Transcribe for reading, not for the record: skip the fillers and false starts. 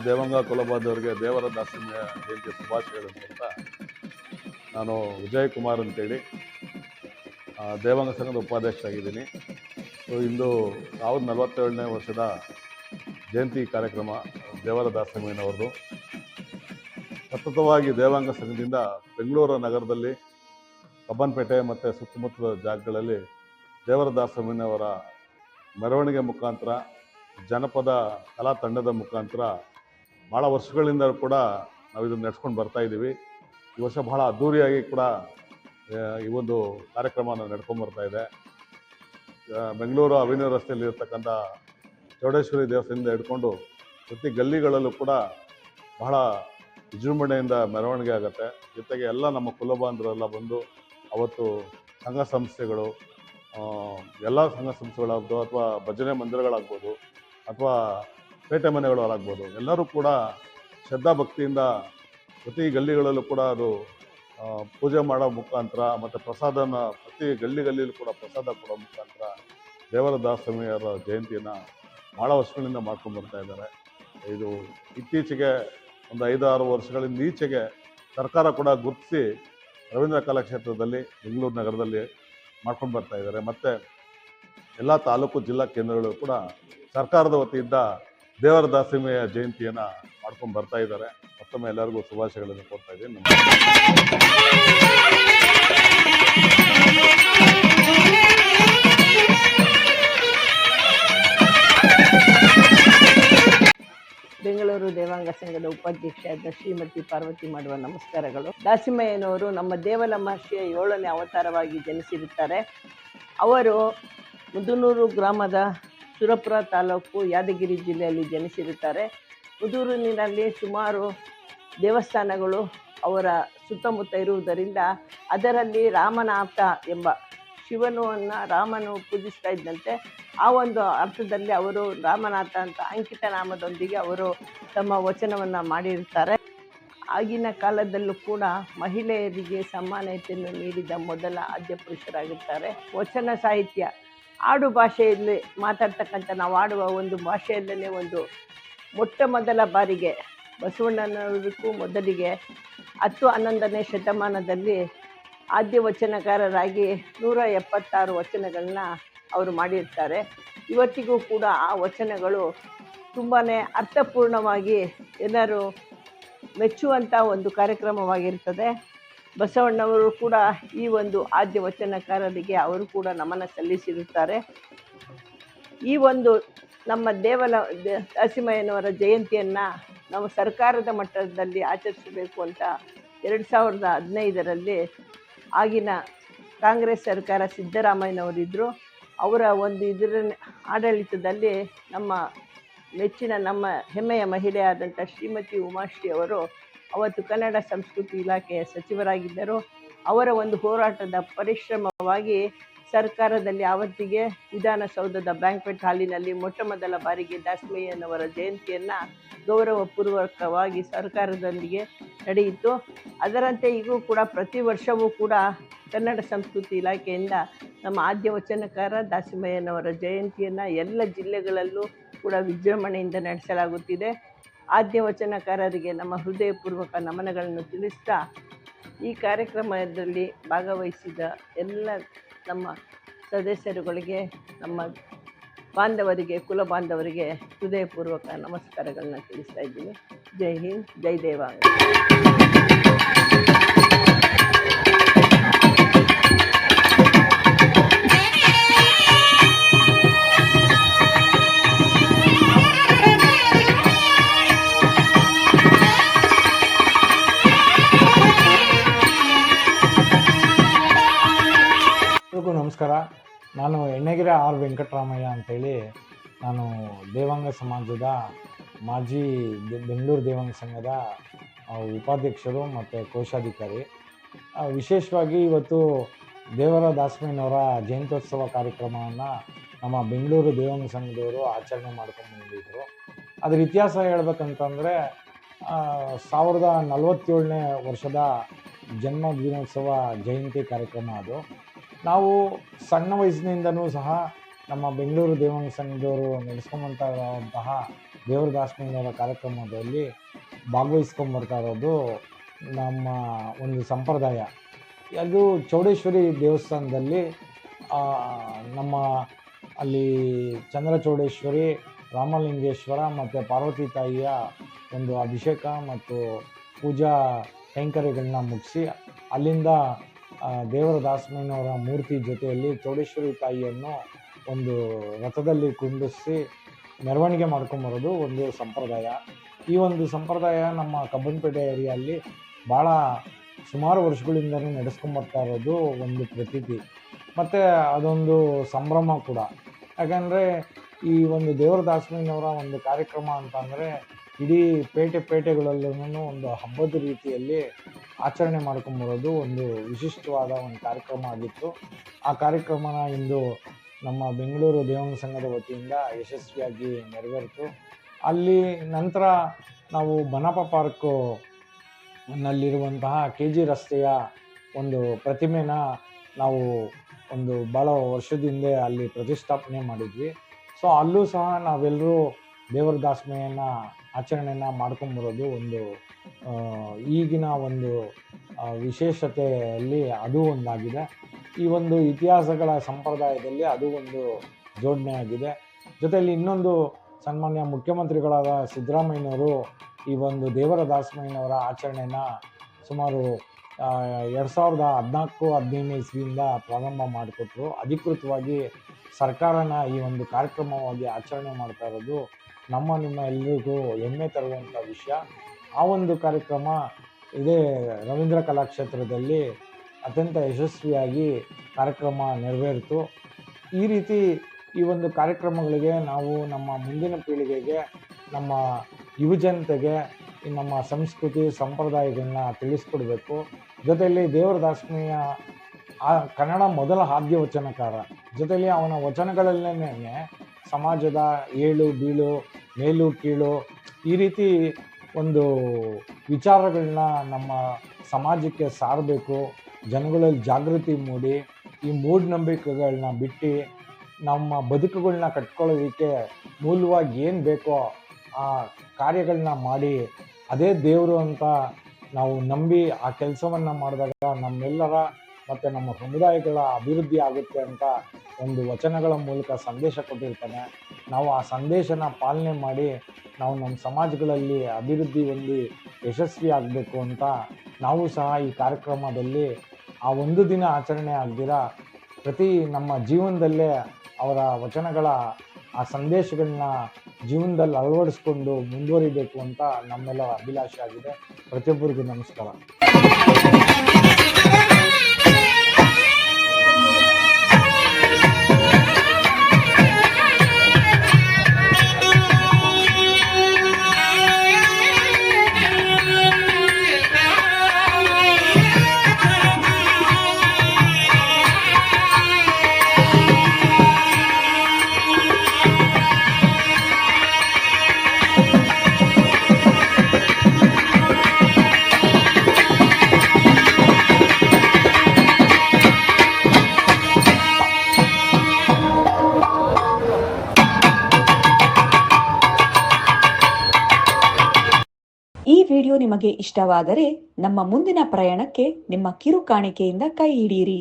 ದೇವಂಗ ಕುಲಬಾಂಧವರಿಗೆ ದೇವರ ದಾಸಿಮಯ ಜಯಂತಿ ಶುಭಾಶಯಗಳನ್ನು ಅಂತ ನಾನು ವಿಜಯ್ ಕುಮಾರ್ ಅಂತೇಳಿ ದೇವಂಗ ಸಂಘದ ಉಪಾಧ್ಯಕ್ಷ ಆಗಿದ್ದೀನಿ. ಇಂದು 1047ನೇ ವರ್ಷದ ಜಯಂತಿ ಕಾರ್ಯಕ್ರಮ ದೇವರ ದಾಸಿಮಯ್ಯನವ್ರದ್ದು. ಸತತವಾಗಿ ದೇವಾಂಗ ಸಂಘದಿಂದ ಬೆಂಗಳೂರು ನಗರದಲ್ಲಿ ಕಬ್ಬನ್ಪೇಟೆ ಮತ್ತು ಸುತ್ತಮುತ್ತಲ ಜಾಗಗಳಲ್ಲಿ ದೇವರ ದಾಸಿಮಯ್ಯನವರ ಮೆರವಣಿಗೆ ಮುಖಾಂತರ, ಜನಪದ ಕಲಾ ತಂಡದ ಮುಖಾಂತರ ಭಾಳ ವರ್ಷಗಳಿಂದ ಕೂಡ ನಾವು ಇದನ್ನು ನಡೆಸ್ಕೊಂಡು ಬರ್ತಾ ಇದ್ದೀವಿ. ಈ ವರ್ಷ ಬಹಳ ಅದ್ಧೂರಿಯಾಗಿ ಕೂಡ ಈ ಒಂದು ಕಾರ್ಯಕ್ರಮನ ನಡ್ಕೊಂಡ್ಬರ್ತಾ ಇದೆ. ಬೆಂಗಳೂರು ಅವೆನ್ಯೂ ರಸ್ತೆಯಲ್ಲಿ ಇರ್ತಕ್ಕಂಥ ಚೌಡೇಶ್ವರಿ ದೇವಸ್ಥಾನದಿಂದ ಹಿಡ್ಕೊಂಡು ಪ್ರತಿ ಗಲ್ಲಿಗಳಲ್ಲೂ ಕೂಡ ಬಹಳ ವಿಜೃಂಭಣೆಯಿಂದ ಮೆರವಣಿಗೆ ಆಗುತ್ತೆ. ಜೊತೆಗೆ ಎಲ್ಲ ನಮ್ಮ ಕುಲಬಾಂಧವರೆಲ್ಲ ಬಂದು ಅವತ್ತು ಸಂಘ ಸಂಸ್ಥೆಗಳು, ಎಲ್ಲ ಸಂಘ ಸಂಸ್ಥೆಗಳಾಗ್ಬೋದು ಅಥವಾ ಭಜನೆ ಮಂದಿರಗಳಾಗ್ಬೋದು ಅಥವಾ ಪೇಟೆ ಮನೆಗಳಾಗ್ಬೋದು, ಎಲ್ಲರೂ ಕೂಡ ಶ್ರದ್ಧಾಭಕ್ತಿಯಿಂದ ಪ್ರತಿ ಗಲ್ಲಿಗಳಲ್ಲೂ ಕೂಡ ಅದು ಪೂಜೆ ಮಾಡೋ ಮುಖಾಂತರ ಮತ್ತು ಪ್ರಸಾದನ ಪ್ರತಿ ಗಲ್ಲಿಯಲ್ಲೂ ಕೂಡ ಪ್ರಸಾದ ಕೊಡೋ ಮುಖಾಂತರ ದೇವರ ದಾಸಿಮಯ್ಯರ ಜಯಂತಿಯನ್ನು ಭಾಳ ವರ್ಷಗಳಿಂದ ಮಾಡ್ಕೊಂಡು ಬರ್ತಾ ಇದ್ದಾರೆ. ಇದು ಇತ್ತೀಚೆಗೆ ಒಂದು 5-6 ವರ್ಷಗಳಿಂದ ಈಚೆಗೆ ಸರ್ಕಾರ ಕೂಡ ಗುರುತಿಸಿ ರವೀಂದ್ರ ಕಲಾಕ್ಷೇತ್ರದಲ್ಲಿ ಬೆಂಗಳೂರು ನಗರದಲ್ಲಿ ಮಾಡ್ಕೊಂಡು ಬರ್ತಾ ಇದ್ದಾರೆ. ಮತ್ತು ಎಲ್ಲ ತಾಲೂಕು ಜಿಲ್ಲಾ ಕೇಂದ್ರಗಳು ಕೂಡ ಸರ್ಕಾರದ ವತಿಯಿಂದ ದೇವರ ದಾಸಿಮಯ್ಯ ಜಯಂತಿಯನ್ನು ಮಾಡ್ಕೊಂಡು ಬರ್ತಾ ಇದ್ದಾರೆ. ಮತ್ತೊಮ್ಮೆ ಎಲ್ಲರಿಗೂ ಶುಭಾಶಯಗಳನ್ನು ಕೊಡ್ತಾ ಇದ್ದೀನಿ. ಬೆಂಗಳೂರು ದೇವಾಂಗ ಸಂಘದ ಉಪಾಧ್ಯಕ್ಷರಾದ ಶ್ರೀಮತಿ ಪಾರ್ವತಿ ಮಾಡುವ ನಮಸ್ಕಾರಗಳು. ದಾಸಿಮಯ್ಯನವರು ನಮ್ಮ ದೇವಲ ಮಹರ್ಷಿಯ 7ನೇ ಅವತಾರವಾಗಿ ಜನಿಸಿರುತ್ತಾರೆ. ಅವರು ಮುದುನೂರು ಗ್ರಾಮದ ಸುರಪುರ ತಾಲೂಕು ಯಾದಗಿರಿ ಜಿಲ್ಲೆಯಲ್ಲಿ ಜನಿಸಿರುತ್ತಾರೆ. ಮುದೂರಿನಲ್ಲಿ ಸುಮಾರು ದೇವಸ್ಥಾನಗಳು ಅವರ ಸುತ್ತಮುತ್ತ ಇರುವುದರಿಂದ ಅದರಲ್ಲಿ ರಾಮನಾಥ ಎಂಬ ರಾಮನು ಪೂಜಿಸ್ತಾ ಇದ್ದಂತೆ ಆ ಒಂದು ಅರ್ಥದಲ್ಲಿ ಅವರು ರಾಮನಾಥ ಅಂತ ಅಂಕಿತ ನಾಮದೊಂದಿಗೆ ಅವರು ತಮ್ಮ ವಚನವನ್ನು ಮಾಡಿರ್ತಾರೆ. ಆಗಿನ ಕಾಲದಲ್ಲೂ ಕೂಡ ಮಹಿಳೆಯರಿಗೆ ಸಮಾನತೆಯನ್ನು ನೀಡಿದ ಮೊದಲ ಆದ್ಯ ಪುರುಷರಾಗಿರ್ತಾರೆ. ವಚನ ಸಾಹಿತ್ಯ, ಆಡು ಭಾಷೆಯಲ್ಲಿ ಮಾತಾಡ್ತಕ್ಕಂಥ ನಾವು ಆಡುವ ಒಂದು ಭಾಷೆಯಲ್ಲೇ ಒಂದು ಮೊಟ್ಟ ಮೊದಲ ಬಾರಿಗೆ ಬಸವಣ್ಣನವರಿಗೂ ಮೊದಲಿಗೆ 10-11ನೇ ಶತಮಾನದಲ್ಲಿ ಆದ್ಯ ವಚನಕಾರರಾಗಿ 176 ವಚನಗಳನ್ನ ಅವರು ಮಾಡಿರ್ತಾರೆ. ಇವತ್ತಿಗೂ ಕೂಡ ಆ ವಚನಗಳು ತುಂಬಾ ಅರ್ಥಪೂರ್ಣವಾಗಿ ಎಲ್ಲರೂ ಮೆಚ್ಚುವಂಥ ಒಂದು ಕಾರ್ಯಕ್ರಮವಾಗಿರ್ತದೆ. ಬಸವಣ್ಣವರು ಕೂಡ ಈ ಒಂದು ಆದ್ಯ ವಚನಕಾರರಿಗೆ ಅವರು ಕೂಡ ನಮನ ಸಲ್ಲಿಸಿರುತ್ತಾರೆ. ಈ ಒಂದು ನಮ್ಮ ದಾಸಿಮಯ್ಯನವರ ಜಯಂತಿಯನ್ನು ನಾವು ಸರ್ಕಾರದ ಮಟ್ಟದಲ್ಲಿ ಆಚರಿಸಬೇಕು ಅಂತ 2015ರಲ್ಲಿ ಆಗಿನ ಕಾಂಗ್ರೆಸ್ ಸರ್ಕಾರ ಸಿದ್ದರಾಮಯ್ಯನವರಿದ್ದರು. ಅವರ ಒಂದು ಆಡಳಿತದಲ್ಲಿ ನಮ್ಮ ಮೆಚ್ಚಿನ ನಮ್ಮ ಹೆಮ್ಮೆಯ ಮಹಿಳೆಯಾದಂಥ ಶ್ರೀಮತಿ ಉಮಾಶ್ರೀ ಅವರು ಅವತ್ತು ಕನ್ನಡ ಸಂಸ್ಕೃತಿ ಇಲಾಖೆಯ ಸಚಿವರಾಗಿದ್ದರು. ಅವರ ಒಂದು ಹೋರಾಟದ ಪರಿಶ್ರಮವಾಗಿ ಸರ್ಕಾರದಲ್ಲಿ ಆವತ್ತಿಗೆ ವಿಧಾನಸೌಧದ ಬ್ಯಾಂಕ್ವೆಟ್ ಹಾಲಿನಲ್ಲಿ ಮೊಟ್ಟ ಮೊದಲ ಬಾರಿಗೆ ದಾಸಿಮಯ್ಯನವರ ಜಯಂತಿಯನ್ನು ಗೌರವಪೂರ್ವಕವಾಗಿ ಸರ್ಕಾರದೊಂದಿಗೆ ನಡೆಯಿತು. ಅದರಂತೆ ಈಗೂ ಕೂಡ ಪ್ರತಿ ವರ್ಷವೂ ಕೂಡ ಕನ್ನಡ ಸಂಸ್ಕೃತಿ ಇಲಾಖೆಯಿಂದ ನಮ್ಮ ಆದ್ಯ ವಚನಕಾರ ದಾಸಿಮಯ್ಯನವರ ಜಯಂತಿಯನ್ನು ಎಲ್ಲ ಜಿಲ್ಲೆಗಳಲ್ಲೂ ಕೂಡ ವಿಜೃಂಭಣೆಯಿಂದ ನಡೆಸಲಾಗುತ್ತಿದೆ. ಆದ್ಯ ವಚನಕಾರರಿಗೆ ನಮ್ಮ ಹೃದಯಪೂರ್ವಕ ನಮನಗಳನ್ನು ತಿಳಿಸ್ತಾ ಈ ಕಾರ್ಯಕ್ರಮದಲ್ಲಿ ಭಾಗವಹಿಸಿದ ಎಲ್ಲ ನಮ್ಮ ಸದಸ್ಯರುಗಳಿಗೆ, ನಮ್ಮ ಬಾಂಧವರಿಗೆ, ಕುಲ ಬಾಂಧವರಿಗೆ ಹೃದಯಪೂರ್ವಕ ನಮಸ್ಕಾರಗಳನ್ನ ತಿಳಿಸ್ತಾ ಇದ್ದೀನಿ. ಜೈ ಹಿಂದ್, ಜೈ ದೇವಾಂಗ. ನಮಸ್ಕಾರ. ನಾನು ಎಣ್ಣೆಗೆರೆ ಆರ್ ವೆಂಕಟರಾಮಯ್ಯ ಅಂತೇಳಿ, ನಾನು ದೇವಾಂಗ ಸಮಾಜದ ಮಾಜಿ ಬೆಂಗಳೂರು ದೇವಾಂಗ ಸಂಘದ ಉಪಾಧ್ಯಕ್ಷರು ಮತ್ತು ಕೋಶಾಧಿಕಾರಿ. ವಿಶೇಷವಾಗಿ ಇವತ್ತು ದೇವರ ದಾಸಿಮಯ್ಯನವರ ಜಯಂತ್ಯೋತ್ಸವ ಕಾರ್ಯಕ್ರಮವನ್ನು ನಮ್ಮ ಬೆಂಗಳೂರು ದೇವಾಂಗ ಸಂಘದವರು ಆಚರಣೆ ಮಾಡ್ಕೊಂಡು ಬಂದಿದ್ದರು. ಅದರ ಇತಿಹಾಸ ಹೇಳ್ಬೇಕಂತಂದರೆ 1047ನೇ ವರ್ಷದ ಜನ್ಮ ದಿನೋತ್ಸವ ಜಯಂತಿ ಕಾರ್ಯಕ್ರಮ ಅದು. ನಾವು ಸಣ್ಣ ವಯಸ್ಸಿನಿಂದನೂ ಸಹ ನಮ್ಮ ಬೆಂಗಳೂರು ದೇವಾಂಗ ಸಂಘದವರು ನಡೆಸ್ಕೊಂಬರ್ತಾ ಇರುವಂತಹ ದೇವರ ದಾಸಮಯ್ಯನವರ ಕಾರ್ಯಕ್ರಮದಲ್ಲಿ ಭಾಗವಹಿಸ್ಕೊಂಬರ್ತಾ ಇರೋದು ನಮ್ಮ ಒಂದು ಸಂಪ್ರದಾಯ. ಅದು ಚೌಡೇಶ್ವರಿ ದೇವಸ್ಥಾನದಲ್ಲಿ ನಮ್ಮ ಅಲ್ಲಿ ಚಂದ್ರಚೌಡೇಶ್ವರಿ, ರಾಮಲಿಂಗೇಶ್ವರ ಮತ್ತು ಪಾರ್ವತಿ ತಾಯಿಯ ಒಂದು ಅಭಿಷೇಕ ಮತ್ತು ಪೂಜಾ ಕೈಂಕರ್ಯಗಳನ್ನ ಮುಗಿಸಿ ಅಲ್ಲಿಂದ ದೇವರ ದಾಸಮಯ್ಯನವರ ಮೂರ್ತಿ ಜೊತೆಯಲ್ಲಿ ಚೌಡೇಶ್ವರಿ ತಾಯಿಯನ್ನು ಒಂದು ರಥದಲ್ಲಿ ಕುಂಡಿಸಿ ಮೆರವಣಿಗೆ ಮಾಡ್ಕೊಂಬರೋದು ಒಂದು ಸಂಪ್ರದಾಯ. ಈ ಒಂದು ಸಂಪ್ರದಾಯ ನಮ್ಮ ಕಬ್ಬನ್ಪೇಟೆ ಏರಿಯಲ್ಲಿ ಭಾಳ ಸುಮಾರು ವರ್ಷಗಳಿಂದಲೂ ನಡೆಸ್ಕೊಂಬರ್ತಾ ಇರೋದು ಒಂದು ಪ್ರತೀತಿ ಮತ್ತು ಅದೊಂದು ಸಂಭ್ರಮ ಕೂಡ. ಯಾಕಂದರೆ ಈ ಒಂದು ದೇವರ ದಾಸಮಯ್ಯನವರ ಒಂದು ಕಾರ್ಯಕ್ರಮ ಅಂತಂದರೆ ಇಡೀ ಪೇಟೆಗಳಲ್ಲೂ ಒಂದು ಹಬ್ಬದ ರೀತಿಯಲ್ಲಿ ಆಚರಣೆ ಮಾಡ್ಕೊಂಬರೋದು ಒಂದು ವಿಶಿಷ್ಟವಾದ ಒಂದು ಕಾರ್ಯಕ್ರಮ ಆಗಿತ್ತು. ಆ ಕಾರ್ಯಕ್ರಮನ ಇಂದು ನಮ್ಮ ಬೆಂಗಳೂರು ದೇವಾಂಗ ಸಂಘದ ವತಿಯಿಂದ ಯಶಸ್ವಿಯಾಗಿ ನೆರವೇರಿತು. ಅಲ್ಲಿ ನಂತರ ನಾವು ಬನಪ ಪಾರ್ಕು ನಲ್ಲಿರುವಂತಹ KG ರಸ್ತೆಯ ಒಂದು ಪ್ರತಿಮೆನ ನಾವು ಒಂದು ಭಾಳ ವರ್ಷದ ಹಿಂದೆ ಅಲ್ಲಿ ಪ್ರತಿಷ್ಠಾಪನೆ ಮಾಡಿದ್ವಿ. ಸೊ ಅಲ್ಲೂ ಸಹ ನಾವೆಲ್ಲರೂ ದೇವರ ದಾಸಮಯ್ಯನ ಆಚರಣೆಯನ್ನು ಮಾಡ್ಕೊಂಬರೋದು ಒಂದು ಈಗಿನ ಒಂದು ವಿಶೇಷತೆಯಲ್ಲಿ ಅದು ಒಂದಾಗಿದೆ. ಈ ಒಂದು ಇತಿಹಾಸಗಳ ಸಂಪ್ರದಾಯದಲ್ಲಿ ಅದು ಒಂದು ಜೋಡಣೆ ಆಗಿದೆ. ಜೊತೆಯಲ್ಲಿ ಇನ್ನೊಂದು ಸನ್ಮಾನ್ಯ ಮುಖ್ಯಮಂತ್ರಿಗಳಾದ ಸಿದ್ದರಾಮಯ್ಯನವರು ಈ ಒಂದು ದೇವರ ದಾಸಮಯ್ಯನವರ ಆಚರಣೆನ ಸುಮಾರು 2014-15 ಇಸ್ವಿಯಿಂದ ಪ್ರಾರಂಭ ಮಾಡಿಕೊಟ್ರು. ಅಧಿಕೃತವಾಗಿ ಸರ್ಕಾರನ ಈ ಒಂದು ಕಾರ್ಯಕ್ರಮವಾಗಿ ಆಚರಣೆ ಮಾಡ್ತಾ ಇರೋದು ನಿಮ್ಮ ಎಲ್ಲರಿಗೂ ಹೆಮ್ಮೆ ತರುವಂಥ ವಿಷಯ. ಆ ಒಂದು ಕಾರ್ಯಕ್ರಮ ಇದೇ ರವೀಂದ್ರ ಕಲಾಕ್ಷೇತ್ರದಲ್ಲಿ ಅತ್ಯಂತ ಯಶಸ್ವಿಯಾಗಿ ಕಾರ್ಯಕ್ರಮ ನೆರವೇರಿತು. ಈ ರೀತಿ ಈ ಒಂದು ಕಾರ್ಯಕ್ರಮಗಳಿಗೆ ನಾವು ನಮ್ಮ ಮುಂದಿನ ಪೀಳಿಗೆಗೆ, ನಮ್ಮ ಯುವಜನತೆಗೆ ನಮ್ಮ ಸಂಸ್ಕೃತಿ ಸಂಪ್ರದಾಯಗಳನ್ನ ತಿಳಿಸ್ಕೊಡ್ಬೇಕು. ಜೊತೆಯಲ್ಲಿ ದೇವರ ದಾಸಮಯ್ಯ ಕನ್ನಡ ಮೊದಲ ಆದ್ಯ ವಚನಕಾರ. ಜೊತೆಯಲ್ಲಿ ಅವನ ವಚನಗಳಲ್ಲೇ ಸಮಾಜದ ಏಳು ಬೀಳು, ಮೇಲು ಕೀಳು ಈ ರೀತಿ ಒಂದು ವಿಚಾರಗಳನ್ನ ನಮ್ಮ ಸಮಾಜಕ್ಕೆ ಸಾರಬೇಕು. ಜನಗಳಲ್ಲಿ ಜಾಗೃತಿ ಮೂಡಿ ಈ ಮೂಢನಂಬಿಕೆಗಳನ್ನ ಬಿಟ್ಟು ನಮ್ಮ ಬದುಕುಗಳನ್ನ ಕಟ್ಕೊಳ್ಳೋದಕ್ಕೆ ಮೂಲವಾಗಿ ಏನು ಬೇಕೋ ಆ ಕಾರ್ಯಗಳನ್ನ ಮಾಡಿ ಅದೇ ದೇವರು ಅಂತ ನಾವು ನಂಬಿ ಆ ಕೆಲಸವನ್ನು ಮಾಡಿದಾಗ ನಮ್ಮೆಲ್ಲರ ಮತ್ತು ನಮ್ಮ ಸಮುದಾಯಗಳ ಅಭಿವೃದ್ಧಿ ಆಗುತ್ತೆ ಅಂತ ಒಂದು ವಚನಗಳ ಮೂಲಕ ಸಂದೇಶ ಕೊಟ್ಟಿರ್ತಾನೆ. ನಾವು ಆ ಸಂದೇಶನ ಪಾಲನೆ ಮಾಡಿ ನಾವು ನಮ್ಮ ಸಮಾಜಗಳಲ್ಲಿ ಅಭಿವೃದ್ಧಿ ಹೊಂದಿ ಯಶಸ್ವಿ ಆಗಬೇಕು ಅಂತ ನಾವು ಸಹ ಈ ಕಾರ್ಯಕ್ರಮದಲ್ಲಿ ಆ ಒಂದು ದಿನ ಆಚರಣೆ ಆಗದಿರ ಪ್ರತಿ ನಮ್ಮ ಜೀವನದಲ್ಲೇ ಅವರ ವಚನಗಳ ಆ ಸಂದೇಶಗಳನ್ನ ಜೀವನದಲ್ಲಿ ಅಳವಡಿಸ್ಕೊಂಡು ಮುಂದುವರಿಬೇಕು ಅಂತ ನಮ್ಮೆಲ್ಲ ಅಭಿಲಾಷೆ ಆಗಿದೆ. ಪ್ರತಿಯೊಬ್ಬರಿಗೂ ನಮಸ್ಕಾರ. ಈ ವಿಡಿಯೋ ನಿಮಗೆ ಇಷ್ಟವಾದರೆ ನಮ್ಮ ಮುಂದಿನ ಪ್ರಯಾಣಕ್ಕೆ ನಿಮ್ಮ ಕಿರು ಕಾಣಿಕೆಯಿಂದ ಕೈ ಹಿಡಿಯಿರಿ.